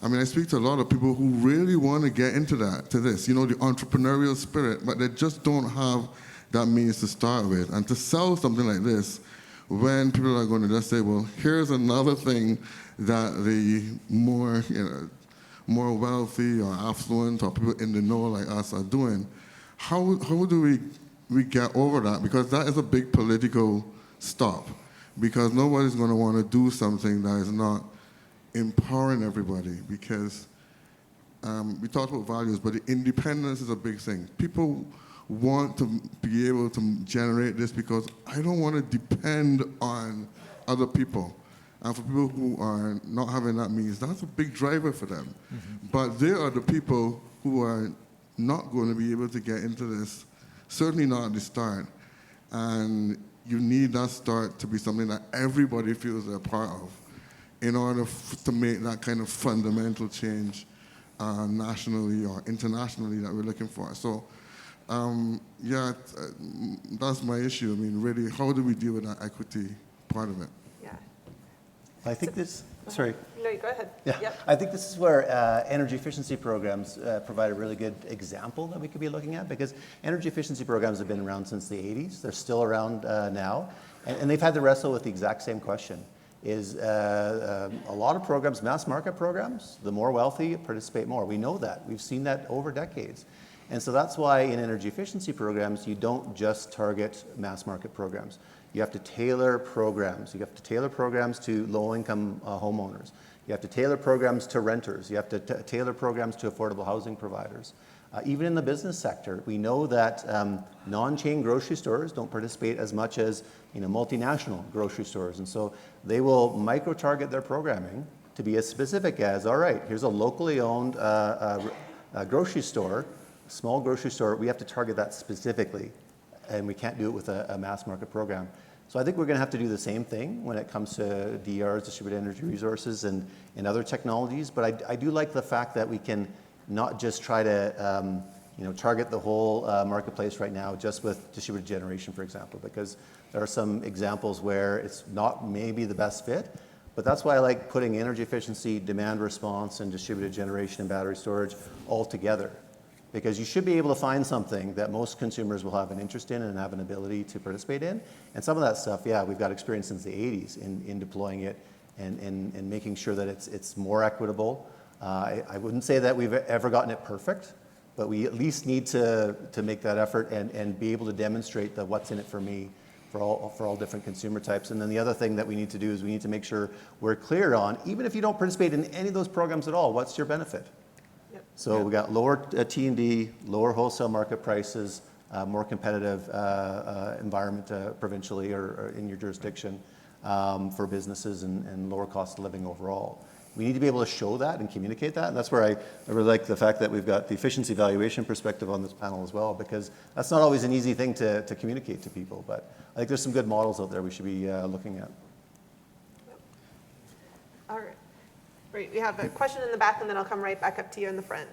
I speak to a lot of people who really want to get into this, the entrepreneurial spirit, but they just don't have that means to start with. And to sell something like this, when people are going to just say, well, here's another thing that the more wealthy or affluent or people in the know like us are doing, how do we get over that? Because that is a big political stop, because nobody's going to want to do something that is not empowering everybody, because we talked about values, but the independence is a big thing. People want to be able to generate this because I don't want to depend on other people. And for people who are not having that means, that's a big driver for them. But they are the people who are not going to be able to get into this, certainly not at the start. And you need that start to be something that everybody feels they're part of in order to make that kind of fundamental change nationally or internationally that we're looking for. So, that's my issue. I mean, really, how do we deal with that equity part of it? Yeah. I think this, sorry. No, go ahead. Yeah, Yep. I think this is where energy efficiency programs provide a really good example that we could be looking at, because energy efficiency programs have been around since the 80s. They're still around now, and they've had to wrestle with the exact same question. Is a lot of programs, mass market programs, the more wealthy participate more. We know that. We've seen that over decades. And so that's why in energy efficiency programs, you don't just target mass market programs. You have to tailor programs. You have to tailor programs to low-income homeowners. You have to tailor programs to renters. You have to tailor programs to affordable housing providers. Even in the business sector, we know that non-chain grocery stores don't participate as much as multinational grocery stores. And so they will micro-target their programming to be as specific as, all right, here's a locally owned grocery store, small grocery store. We have to target that specifically, and we can't do it with a mass market program. So I think we're going to have to do the same thing when it comes to DERs, distributed energy resources, and other technologies. But I do like the fact that we can not just try to target the whole marketplace right now just with distributed generation, for example, because there are some examples where it's not maybe the best fit. But that's why I like putting energy efficiency, demand response, and distributed generation and battery storage all together. Because you should be able to find something that most consumers will have an interest in and have an ability to participate in. And some of that stuff, yeah, we've got experience since the 80s in deploying it and making sure that it's more equitable. I wouldn't say that we've ever gotten it perfect, but we at least need to make that effort and be able to demonstrate the what's in it for me for all different consumer types. And then the other thing that we need to do is we need to make sure we're clear on, even if you don't participate in any of those programs at all, what's your benefit? So we got lower T&D, lower wholesale market prices, more competitive environment provincially or in your jurisdiction for businesses and lower cost of living overall. We need to be able to show that and communicate that. And that's where I really like the fact that we've got the efficiency valuation perspective on this panel as well, because that's not always an easy thing to communicate to people. But I think there's some good models out there we should be looking at. All right. Great. We have a question in the back, and then I'll come right back up to you in the front.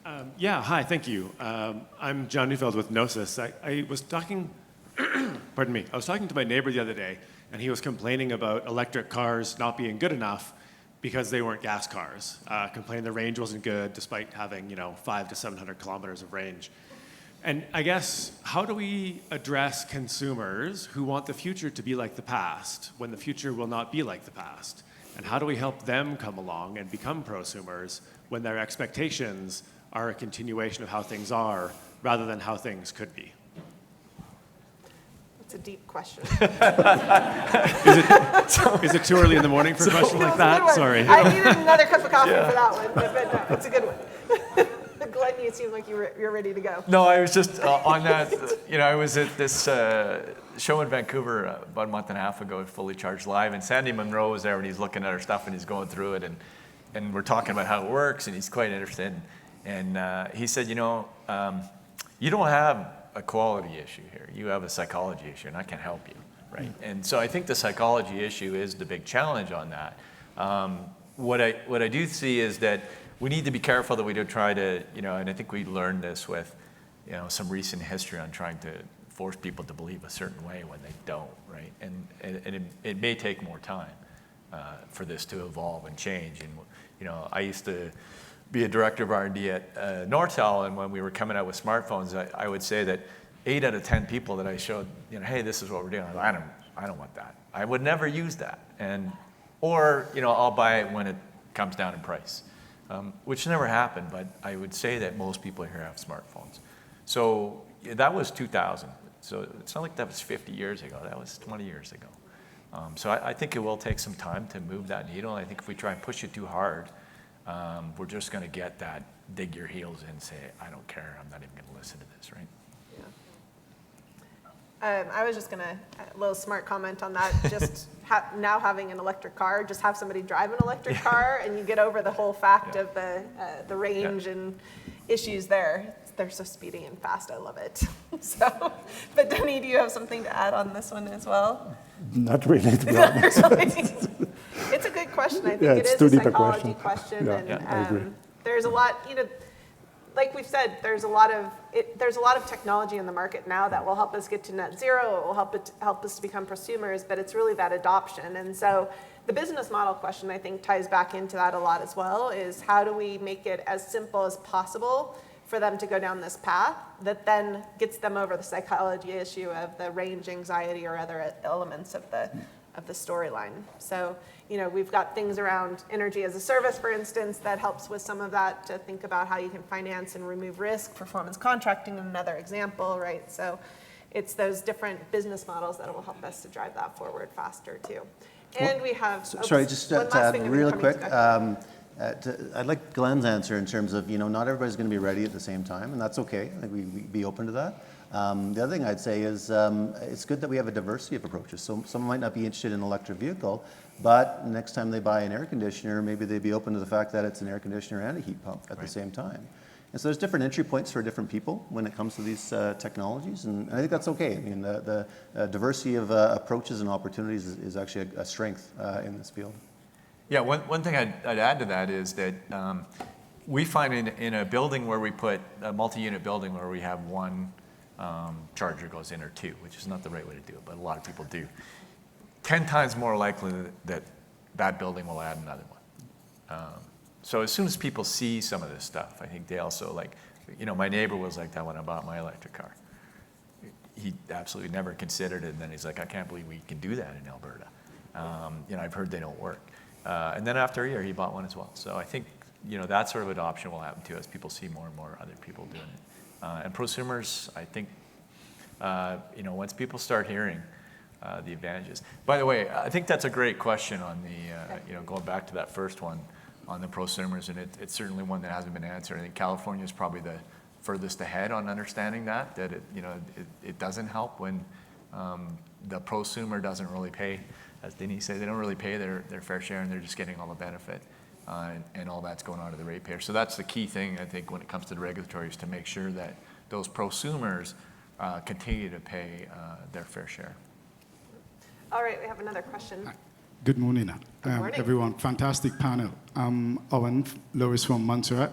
Hi, thank you. I'm John Neufeld with Gnosis. I was talking, pardon me, I was talking to my neighbor the other day, and he was complaining about electric cars not being good enough because they weren't gas cars, complaining the range wasn't good despite having 500 to 700 kilometers of range. And I guess, how do we address consumers who want the future to be like the past when the future will not be like the past? And how do we help them come along and become prosumers when their expectations are a continuation of how things are rather than how things could be? That's a deep question. Is it too early in the morning for a question like that? Sorry. I needed another cup of coffee for that one, but no, it's a good one. Glenn, you seem like you're ready to go. No, I was just on that. I was at this show in Vancouver about a month and a half ago, Fully Charged Live, and Sandy Monroe was there, and he's looking at our stuff, and he's going through it, and we're talking about how it works, and he's quite interested. And he said, you don't have a quality issue here. You have a psychology issue, and I can help you, right? And so I think the psychology issue is the big challenge on that. What I do see is that we need to be careful that we don't try to, and I think we learned this with, some recent history on trying to force people to believe a certain way when they don't, right? And it may take more time for this to evolve and change. And, I used to be a director of R&D at Nortel, and when we were coming out with smartphones, I would say that 8 out of 10 people that I showed, hey, this is what we're doing, I don't want that. I would never use that. Or I'll buy it when it comes down in price. Which never happened, but I would say that most people here have smartphones. So that was 2000. So it's not like that was 50 years ago. That was 20 years ago. So I think it will take some time to move that needle. I think if we try and push it too hard, we're just going to get that dig your heels in and say, I don't care, I'm not even going to listen to this, right? I was just going to, a little smart comment on that, just now having an electric car, just have somebody drive an electric car and you get over the whole fact of the range and issues there. They're so speedy and fast, I love it. So, but Denny, do you have something to add on this one as well? Not really, to be honest. It's a good question. I think Yeah, it it's is too a deep a psychology question. question. Yeah, And I agree. there's a lot, like we've said, there's a lot of technology in the market now that will help us get to net zero. It will help us to become prosumers, but it's really that adoption. And so the business model question, I think, ties back into that a lot as well, is how do we make it as simple as possible for them to go down this path that then gets them over the psychology issue of the range anxiety or other elements of the storyline. So, we've got things around energy as a service, for instance, that helps with some of that, to think about how you can finance and remove risk. Performance contracting, another example, right? So it's those different business models that will help us to drive that forward faster too. And we have, Sorry, just to one last add thing and then real coming quick, to I'd like Glenn's answer in terms of, not everybody's going to be ready at the same time, and that's okay. I think we'd be open to that. The other thing I'd say is it's good that we have a diversity of approaches. So someone might not be interested in an electric vehicle, but next time they buy an air conditioner, maybe they'd be open to the fact that it's an air conditioner and a heat pump at the same time. And so there's different entry points for different people when it comes to these technologies, and I think that's okay. I mean, the diversity of approaches and opportunities is actually a strength in this field. Yeah, one thing I'd add to that is that we find in a building where we put a multi-unit building where we have one charger goes in or two, which is not the right way to do it, but a lot of people do. 10 times more likely that that building will add another one. So as soon as people see some of this stuff, I think they also my neighbor was like that when I bought my electric car. He absolutely never considered it, and then he's like, I can't believe we can do that in Alberta. I've heard they don't work. And then after a year, he bought one as well. So I think, that sort of adoption will happen too as people see more and more other people doing it. And prosumers, I think, once people start hearing the advantages. By the way, I think that's a great question on the, going back to that first one on the prosumers, and it's certainly one that hasn't been answered. I think California is probably the furthest ahead on understanding that it doesn't help when the prosumer doesn't really pay. As Denise said, they don't really pay their fair share, and they're just getting all the benefit, and all that's going on to the ratepayer. So that's the key thing, I think, when it comes to the regulatory, is to make sure that those prosumers continue to pay their fair share. All right, we have another question. Good morning, Good morning. everyone. Fantastic panel. Owen Lewis from Montserrat.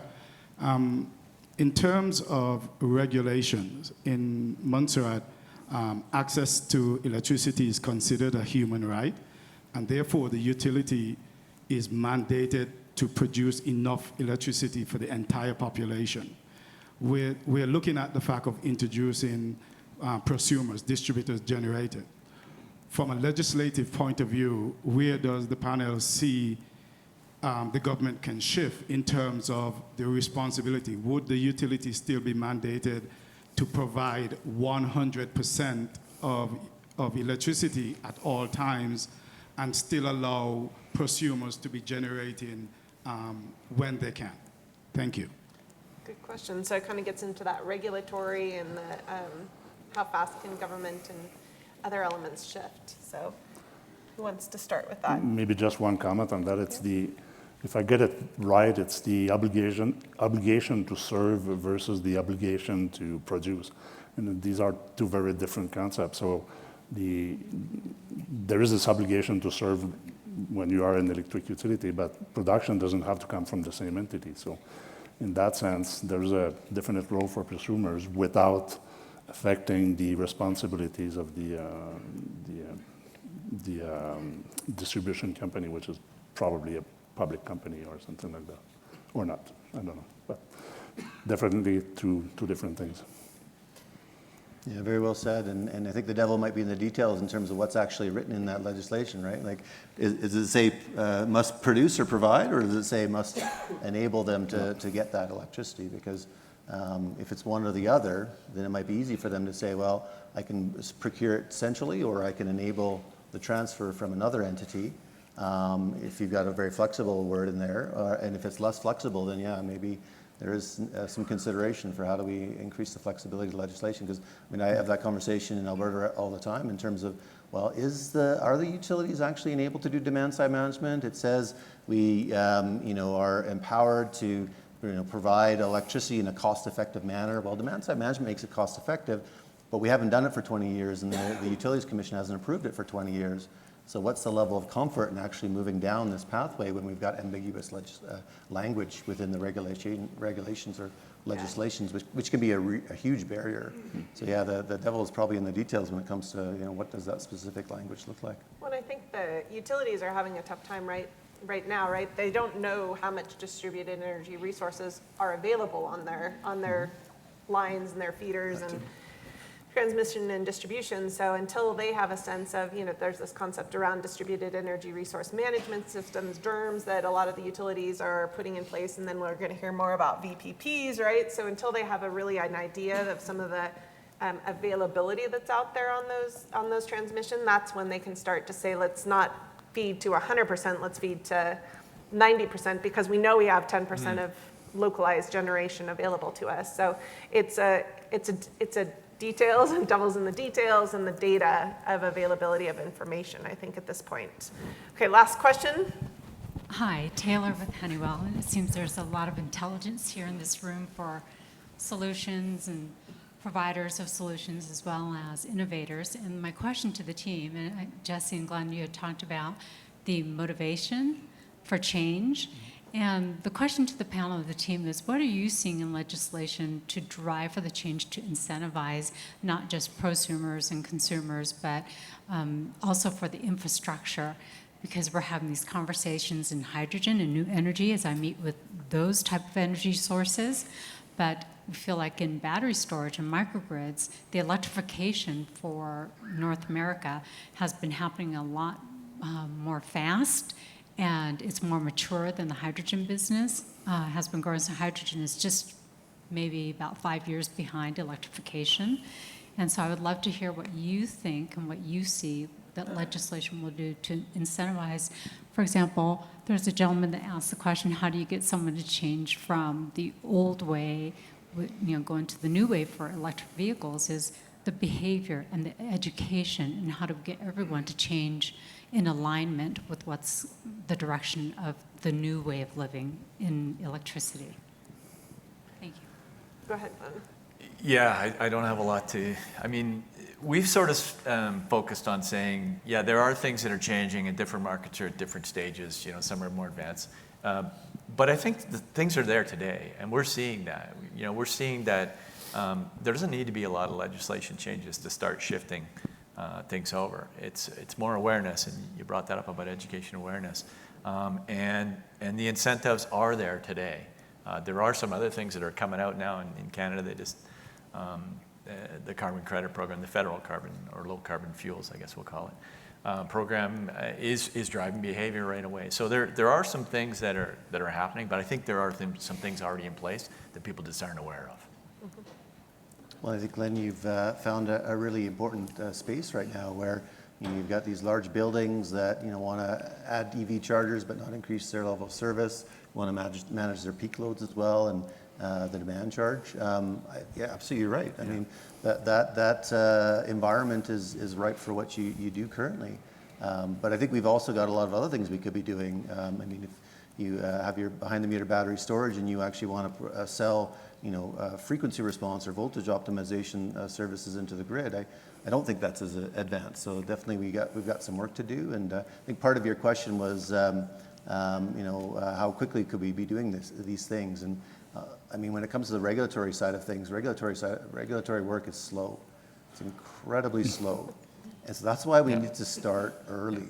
In terms of regulations, in Montserrat, access to electricity is considered a human right, and therefore the utility is mandated to produce enough electricity for the entire population. We're looking at the fact of introducing prosumers, distributors generated. From a legislative point of view, where does the panel see the government can shift in terms of the responsibility? Would the utility still be mandated to provide 100% of electricity at all times and still allow prosumers to be generating when they can? Thank you. Good question. So it kind of gets into that regulatory and how fast can government and other elements shift. So who wants to start with that? Maybe just one comment on that. It's if I get it right, it's the obligation to serve versus the obligation to produce. And these are two very different concepts. So there is this obligation to serve when you are an electric utility, but production doesn't have to come from the same entity. So in that sense, there's a definite role for prosumers without affecting the responsibilities of the distribution company, which is probably a public company or something like that, or not, I don't know, but definitely two different things. Yeah, very well said, and I think the devil might be in the details in terms of what's actually written in that legislation, right? Like, does it say must produce or provide, or does it say must enable them to get that electricity? Because if it's one or the other, then it might be easy for them to say, well, I can procure it centrally, or I can enable the transfer from another entity. If you've got a very flexible word in there, and if it's less flexible, then yeah, maybe there is some consideration for how do we increase the flexibility of legislation. Because I mean, I have that conversation in Alberta all the time in terms of, well, are the utilities actually enabled to do demand side management? It says we are empowered to provide electricity in a cost-effective manner. Well, demand side management makes it cost-effective, but we haven't done it for 20 years, and the Utilities Commission hasn't approved it for 20 years. So what's the level of comfort in actually moving down this pathway when we've got ambiguous language within the regulations or legislations, which can be a huge barrier. So yeah, the devil is probably in the details when it comes to what does that specific language look like. Well, I think the utilities are having a tough time right now, right? They don't know how much distributed energy resources are available on their lines and their feeders and transmission and distribution. So until they have a sense of, there's this concept around distributed energy resource management systems, DERMS, that a lot of the utilities are putting in place, and then we're going to hear more about VPPs, right? So until they have an idea of some of the availability that's out there on those transmission, that's when they can start to say, let's not feed to 100%, let's feed to 90%, because we know we have 10% of localized generation available to us. So it's a details and devils in the details and the data of availability of information, I think, at this point. Okay, last question. Hi, Taylor with Honeywell. And it seems there's a lot of intelligence here in this room for solutions and providers of solutions as well as innovators. And my question to the team, and Jesse and Glenn, you had talked about the motivation for change. And the question to the panel of the team is, what are you seeing in legislation to drive for the change to incentivize not just prosumers and consumers, but also for the infrastructure? Because we're having these conversations in hydrogen and new energy as I meet with those type of energy sources. But we feel like in battery storage and microgrids, the electrification for North America has been happening a lot more fast, and it's more mature than the hydrogen business has been growing. So hydrogen is just maybe about 5 years behind electrification. And so I would love to hear what you think and what you see that legislation will do to incentivize. For example, there's a gentleman that asked the question, how do you get someone to change from the old way, going to the new way for electric vehicles, is the behavior and the education, and how to get everyone to change in alignment with what's the direction of the new way of living in electricity. Thank you. Go ahead, Glenn. Yeah, I don't have a lot to, we've sort of focused on saying, yeah, there are things that are changing and different markets are at different stages, some are more advanced. But I think the things are there today, and we're seeing that. We're seeing that there doesn't need to be a lot of legislation changes to start shifting things over. It's more awareness, and you brought that up about education awareness. And the incentives are there today. There are some other things that are coming out now in Canada. They just, the carbon credit program, the federal carbon or low carbon fuels, I guess we'll call it, program is driving behavior right away. So there are some things that are happening, but I think there are some things already in place that people just aren't aware of. Well, I think, Glenn, you've found a really important space right now where you've got these large buildings that want to add EV chargers but not increase their level of service, want to manage their peak loads as well, and the demand charge. Yeah, absolutely right. I mean, that environment is ripe for what you do currently. But I think we've also got a lot of other things we could be doing. If you have your behind-the-meter battery storage and you actually want to sell frequency response or voltage optimization services into the grid, I don't think that's as advanced. So definitely we've got some work to do. And I think part of your question was, how quickly could we be doing these things? And when it comes to the regulatory side of things, regulatory work is slow. It's incredibly slow. And so that's why we need to start early.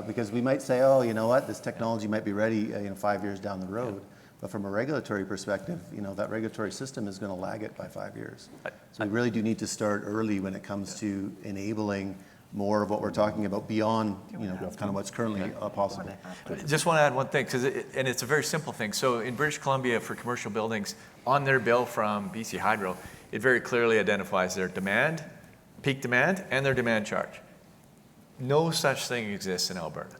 Because we might say, oh, you know what, this technology might be ready 5 years down the road. But from a regulatory perspective, that regulatory system is going to lag it by 5 years. So we really do need to start early when it comes to enabling more of what we're talking about beyond, kind of what's currently possible. Just want to add one thing, and it's a very simple thing. So in British Columbia, for commercial buildings, on their bill from BC Hydro, it very clearly identifies their demand, peak demand, and their demand charge. no such thing exists in Alberta.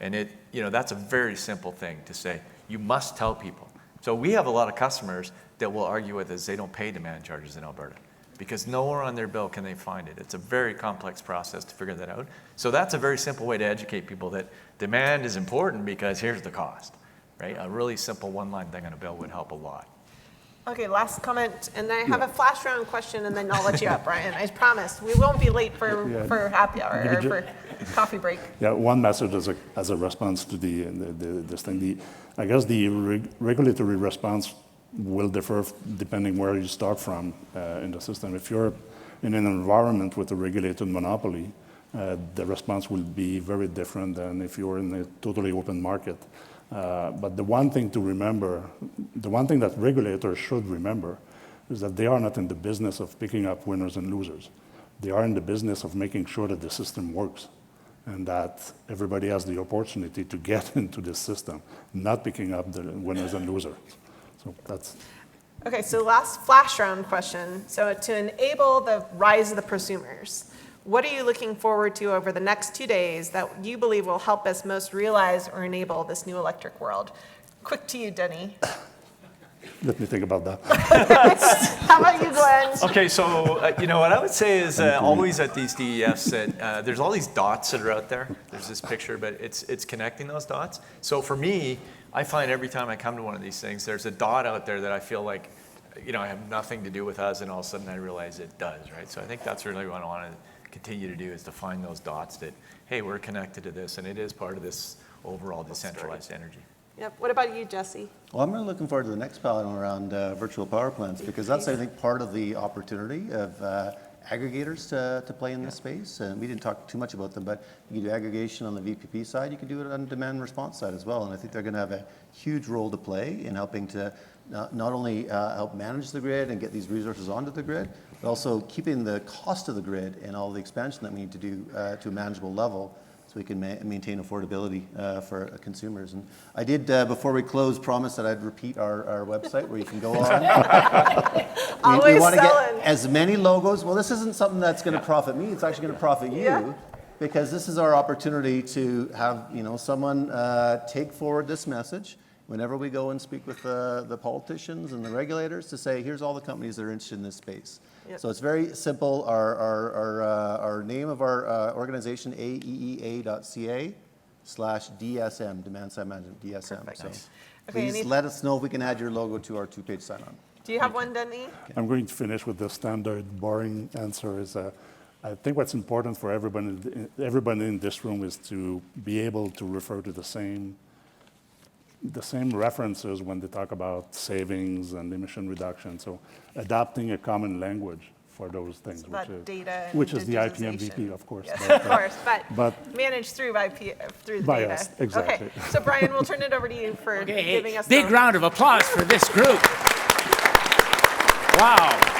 And that's a very simple thing to say. You must tell people. So we have a lot of customers that will argue with us they don't pay demand charges in Alberta because nowhere on their bill can they find it. It's a very complex process to figure that out. So that's a very simple way to educate people that demand is important because here's the cost, right? A really simple one-line thing on a bill would help a lot. Okay, last comment, and then I have a flash round question, and then I'll let you up, Brian. I promise. We won't be late for happy hour or for coffee break. Yeah, one message as a response to this thing. I guess the regulatory response will differ depending where you start from in the system. If you're in an environment with a regulated monopoly, the response will be very different than if you're in a totally open market. But the one thing to remember, the one thing that regulators should remember is that they are not in the business of picking up winners and losers. They are in the business of making sure that the system works and that everybody has the opportunity to get into this system, not picking up the winners and losers. So that's... Okay, so last flash round question. So to enable the rise of the prosumers, what are you looking forward to over the next 2 days that you believe will help us most realize or enable this new electric world? Quick to you, Denny. Let me think about that. How about you, Glenn? Okay, so what I would say is always at these DEFs that there's all these dots that are out there. There's this picture, but it's connecting those dots. So for me, I find every time I come to one of these things, there's a dot out there that I feel like, I have nothing to do with us, and all of a sudden I realize it does, right? So I think that's really what I want to continue to do is to find those dots that, hey, we're connected to this, and it is part of this overall decentralized energy. Yep. What about you, Jesse? Well, I'm really looking forward to the next panel around virtual power plants because that's, I think, part of the opportunity of aggregators to play in this space. And we didn't talk too much about them, but you can do aggregation on the VPP side. You can do it on the demand response side as well. And I think they're going to have a huge role to play in helping to not only help manage the grid and get these resources onto the grid, but also keeping the cost of the grid and all the expansion that we need to do to a manageable level so we can maintain affordability for consumers. And I did, before we close, promise that I'd repeat our website where you can go on. we want to get as many logos. Well, this isn't something that's going to profit me. It's actually going to profit you because this is our opportunity to have someone take forward this message whenever we go and speak with the politicians and the regulators to say, here's all the companies that are interested in this space. Yep. So it's very simple. Our name of our organization, aeea.ca/DSM, Demand Side Management, DSM. Perfect. So Nice. please let us know if we can add your logo to our 2-page sign-on. Do you have one, Denny? I'm going to finish with the standard boring answer is I think what's important for everybody in this room is to be able to refer to the same references when they talk about savings and emission reduction. So adopting a common language for those things, which is the IPMVP, of course. Yes, of course, but managed through the data. Us, exactly. Okay, so Brian, we'll turn it over to you for giving us big round of applause for this group. Wow.